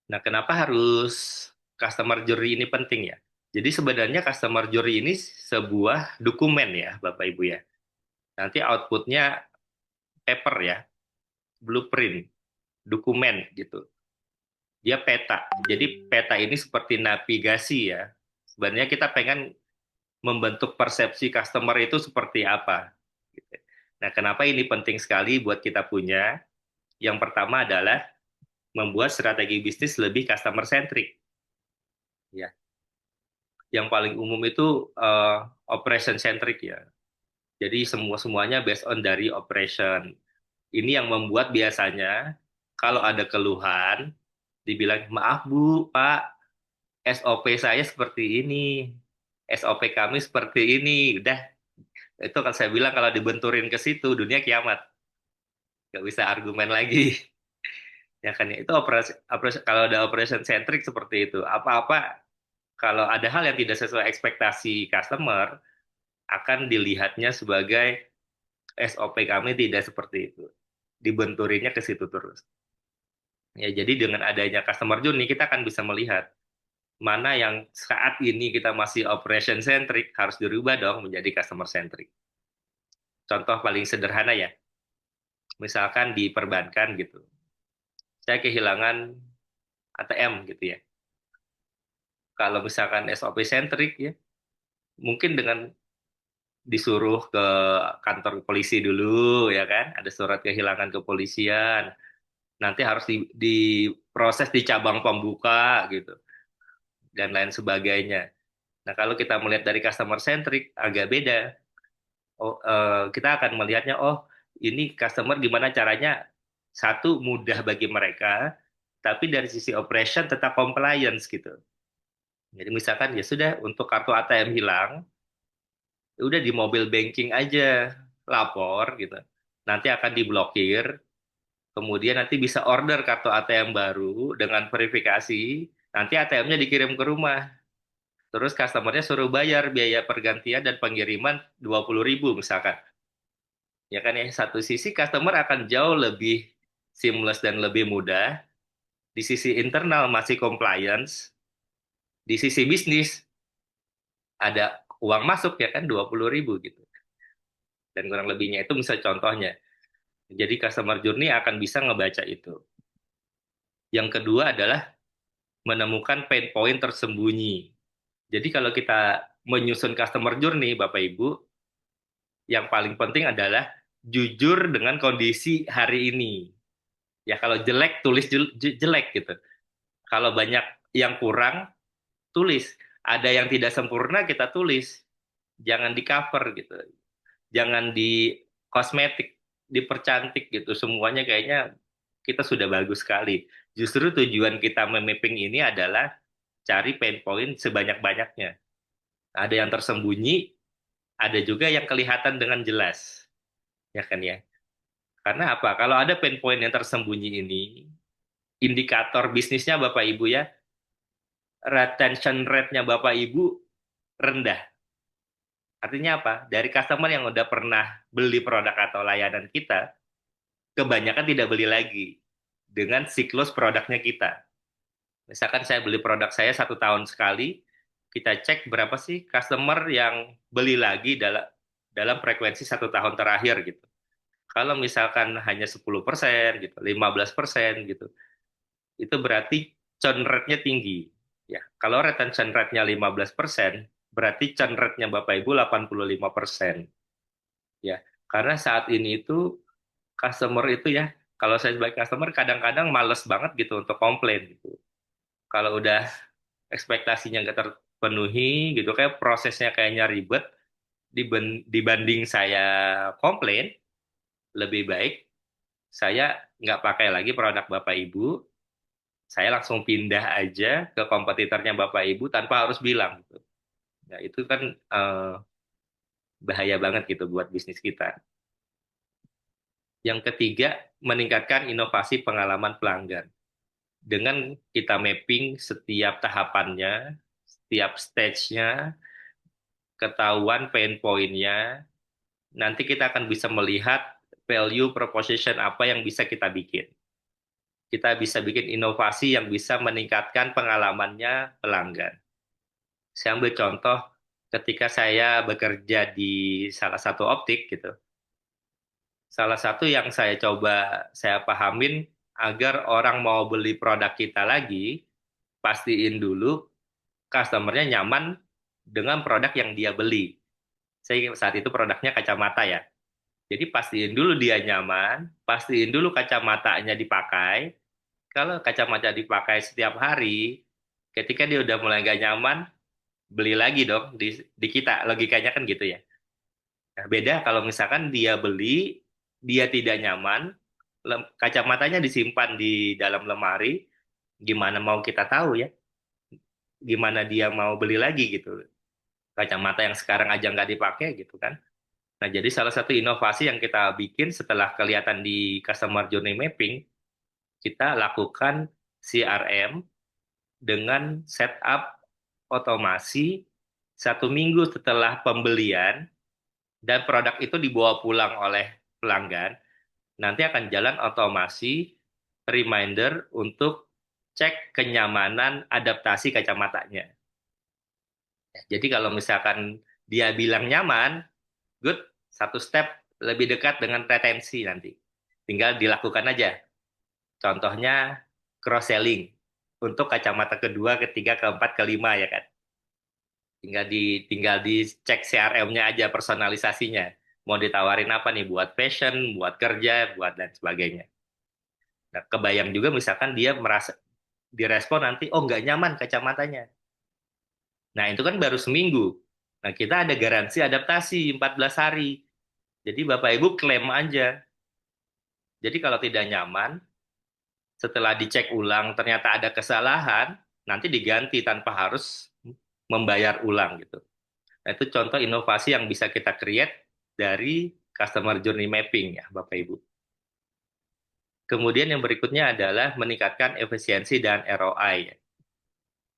Nah, kenapa harus customer journey ini penting ya? Jadi sebenarnya customer journey ini sebuah dokumen ya, Bapak Ibu ya. Nanti outputnya paper ya, blueprint, dokumen gitu. Dia peta. Jadi peta ini seperti navigasi ya. Sebenarnya kita pengen membentuk persepsi customer itu seperti apa. Gitu. Nah, kenapa ini penting sekali buat kita punya? Yang pertama adalah membuat strategi bisnis lebih customer centric. Ya, yang paling umum itu operation centric ya. Jadi semuanya based on dari operation. Ini yang membuat biasanya kalau ada keluhan dibilang maaf Bu, Pak, SOP saya seperti ini, SOP kami seperti ini. Udah, itu kan saya bilang kalau dibenturin ke situ dunia kiamat, nggak bisa argumen lagi. Ya kan ya, itu kalau ada operation centric seperti itu. Apa-apa kalau ada hal yang tidak sesuai ekspektasi customer akan dilihatnya sebagai SOP kami tidak seperti itu. Dibenturinnya ke situ terus. Ya, jadi dengan adanya customer journey kita akan bisa melihat mana yang saat ini kita masih operation centric harus dirubah dong menjadi customer centric. Contoh paling sederhana ya, misalkan di perbankan gitu. Saya kehilangan ATM gitu ya. Kalau misalkan SOP centric ya, mungkin dengan disuruh ke kantor polisi dulu ya kan, ada surat kehilangan kepolisian, nanti harus diproses di cabang pembuka gitu dan lain sebagainya. Nah, kalau kita melihat dari customer centric agak beda. Kita akan melihatnya, oh ini customer gimana caranya satu mudah bagi mereka, tapi dari sisi operation tetap compliance gitu. Jadi misalkan ya sudah untuk kartu ATM hilang, ya udah di mobile banking aja lapor gitu. Nanti akan diblokir, kemudian nanti bisa order kartu ATM baru dengan verifikasi, nanti ATM-nya dikirim ke rumah. Terus customernya suruh bayar biaya pergantian dan pengiriman 20.000 misalkan. Ya kan ya, satu sisi customer akan jauh lebih seamless dan lebih mudah. Di sisi internal masih compliance. Di sisi bisnis ada uang masuk ya kan 20.000 gitu. Dan kurang lebihnya itu misal contohnya. Jadi customer journey akan bisa ngebaca itu. Yang kedua adalah menemukan pain point tersembunyi. Jadi kalau kita menyusun customer journey, Bapak Ibu, yang paling penting adalah jujur dengan kondisi hari ini. Ya kalau jelek tulis jelek gitu. Kalau banyak yang kurang tulis. Ada yang tidak sempurna kita tulis. Jangan di cover gitu. Jangan di kosmetik, dipercantik gitu. Semuanya kayaknya kita sudah bagus sekali. Justru tujuan kita memapping ini adalah cari pain point sebanyak-banyaknya. Ada yang tersembunyi, ada juga yang kelihatan dengan jelas. Ya kan ya? Karena apa? Kalau ada pain point yang tersembunyi ini, indikator bisnisnya Bapak Ibu ya, retention rate-nya Bapak Ibu rendah. Artinya apa? Dari customer yang udah pernah beli produk atau layanan kita, kebanyakan tidak beli lagi dengan siklus produknya kita. Misalkan saya beli produk saya 1 tahun sekali, kita cek berapa sih customer yang beli lagi dalam frekuensi 1 tahun terakhir gitu. Kalau misalkan hanya 10% gitu, 15% gitu, itu berarti churn rate-nya tinggi. Ya, kalau retention rate-nya 15%, berarti churn rate-nya Bapak Ibu 85%. Ya, karena saat ini itu customer itu ya, kalau saya sebagai customer kadang-kadang males banget gitu untuk komplain gitu. Kalau udah ekspektasinya nggak terpenuhi gitu, kayak prosesnya kayaknya ribet, dibanding saya komplain, lebih baik saya nggak pakai lagi produk Bapak Ibu, saya langsung pindah aja ke kompetitornya Bapak Ibu tanpa harus bilang gitu. Ya, itu kan bahaya banget gitu buat bisnis kita. Yang ketiga, meningkatkan inovasi pengalaman pelanggan. Dengan kita mapping setiap tahapannya, setiap stage-nya, ketahuan pain point-nya, nanti kita akan bisa melihat value proposition apa yang bisa kita bikin. kita bisa bikin inovasi yang bisa meningkatkan pengalamannya pelanggan. Saya ambil contoh ketika saya bekerja di salah satu optik gitu. Salah satu yang saya coba saya pahamin agar orang mau beli produk kita lagi, pastiin dulu customernya nyaman dengan produk yang dia beli. Saya saat itu produknya kacamata ya. Jadi pastiin dulu dia nyaman, pastiin dulu kacamatanya dipakai. Kalau kacamata dipakai setiap hari, ketika dia udah mulai gak nyaman, beli lagi dong di kita. Logikanya kan gitu ya. Nah, beda kalau misalkan dia beli, dia tidak nyaman, kacamatanya disimpan di dalam lemari, gimana mau kita tahu ya? Gimana dia mau beli lagi gitu? Kacamata yang sekarang aja nggak dipakai gitu kan? Nah, jadi salah satu inovasi yang kita bikin setelah kelihatan di Customer Journey Mapping, kita lakukan CRM dengan setup otomasi 1 minggu setelah pembelian dan produk itu dibawa pulang oleh pelanggan, nanti akan jalan otomasi reminder untuk cek kenyamanan adaptasi kacamatanya. Jadi kalau misalkan dia bilang nyaman, good, satu step lebih dekat dengan retensi nanti. Tinggal dilakukan aja. Contohnya cross-selling untuk kacamata kedua, ketiga, keempat, kelima ya kan. Tinggal dicek CRM-nya aja personalisasinya. Mau ditawarin apa nih buat fashion, buat kerja, buat dan sebagainya. Nah, kebayang juga misalkan dia merasa direspon nanti, oh nggak nyaman kacamatanya. Nah, itu kan baru seminggu. Nah, kita ada garansi adaptasi 14 hari. Jadi Bapak Ibu klaim aja. Jadi kalau tidak nyaman, setelah dicek ulang ternyata ada kesalahan, nanti diganti tanpa harus membayar ulang gitu. Nah, itu contoh inovasi yang bisa kita create dari customer journey mapping ya, Bapak Ibu. Kemudian yang berikutnya adalah meningkatkan efisiensi dan ROI ya.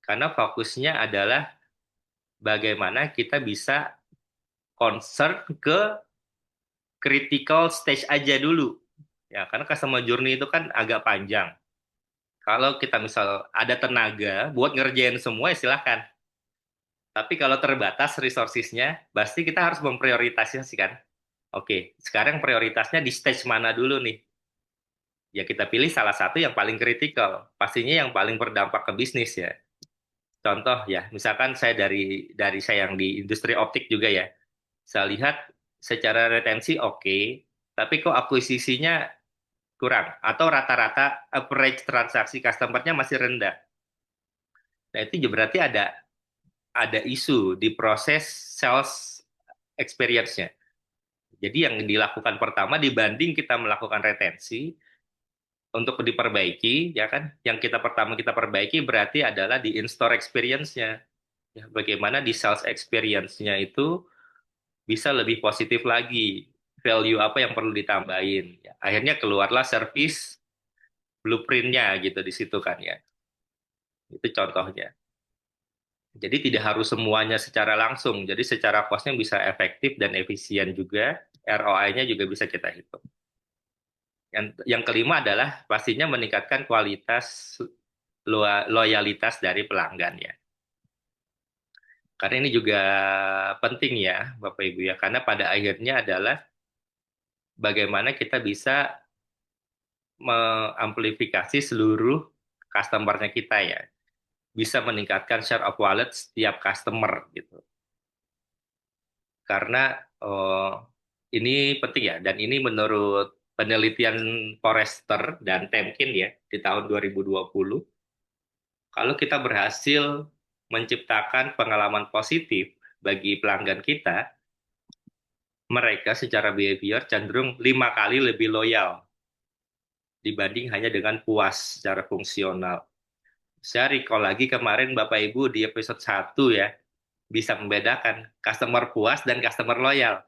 Karena fokusnya adalah bagaimana kita bisa concern ke critical stage aja dulu. Ya, karena customer journey itu kan agak panjang. Kalau kita misal ada tenaga buat ngerjain semua, ya silahkan. Tapi kalau terbatas resources-nya, pasti kita harus memprioritaskan. Oke, sekarang prioritasnya di stage mana dulu nih? Ya kita pilih salah satu yang paling kritikal. Pastinya yang paling berdampak ke bisnis ya. Contoh ya, misalkan saya dari saya yang di industri optik juga ya. Saya lihat secara retensi oke, tapi kok akuisisinya kurang atau rata-rata average transaksi customer-nya masih rendah. Nah, itu berarti ada isu di proses sales experience-nya. Jadi yang dilakukan pertama dibanding kita melakukan retensi untuk diperbaiki, ya kan? Yang pertama kita perbaiki berarti adalah di in-store experience-nya. Ya, bagaimana di sales experience-nya itu bisa lebih positif lagi. Value apa yang perlu ditambahin. Ya, akhirnya keluarlah service blueprint-nya gitu di situ kan ya. Itu contohnya. Jadi tidak harus semuanya secara langsung. Jadi secara cost-nya bisa efektif dan efisien juga. ROI-nya juga bisa kita hitung. Yang kelima adalah pastinya meningkatkan kualitas loyalitas dari pelanggan ya. Karena ini juga penting ya, Bapak Ibu ya. Karena pada akhirnya adalah bagaimana kita bisa mengamplifikasi seluruh customer-nya kita ya. Bisa meningkatkan share of wallet setiap customer gitu. Karena eh, ini penting ya, dan ini menurut penelitian Forrester dan Temkin ya di tahun 2020, kalau kita berhasil menciptakan pengalaman positif bagi pelanggan kita, mereka secara behavior cenderung 5 kali lebih loyal dibanding hanya dengan puas secara fungsional. Saya recall lagi kemarin Bapak Ibu di episode 1 ya, bisa membedakan customer puas dan customer loyal.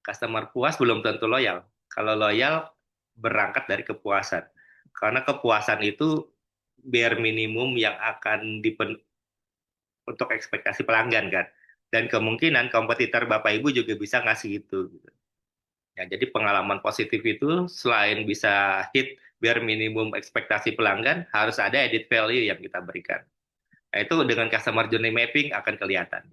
Customer puas belum tentu loyal. Kalau loyal berangkat dari kepuasan. Karena kepuasan itu bare minimum yang akan untuk ekspektasi pelanggan kan. Dan kemungkinan kompetitor Bapak Ibu juga bisa ngasih itu. Gitu. Ya, jadi pengalaman positif itu selain bisa hit bare minimum ekspektasi pelanggan, harus ada added value yang kita berikan. Nah, itu dengan customer journey mapping akan kelihatan.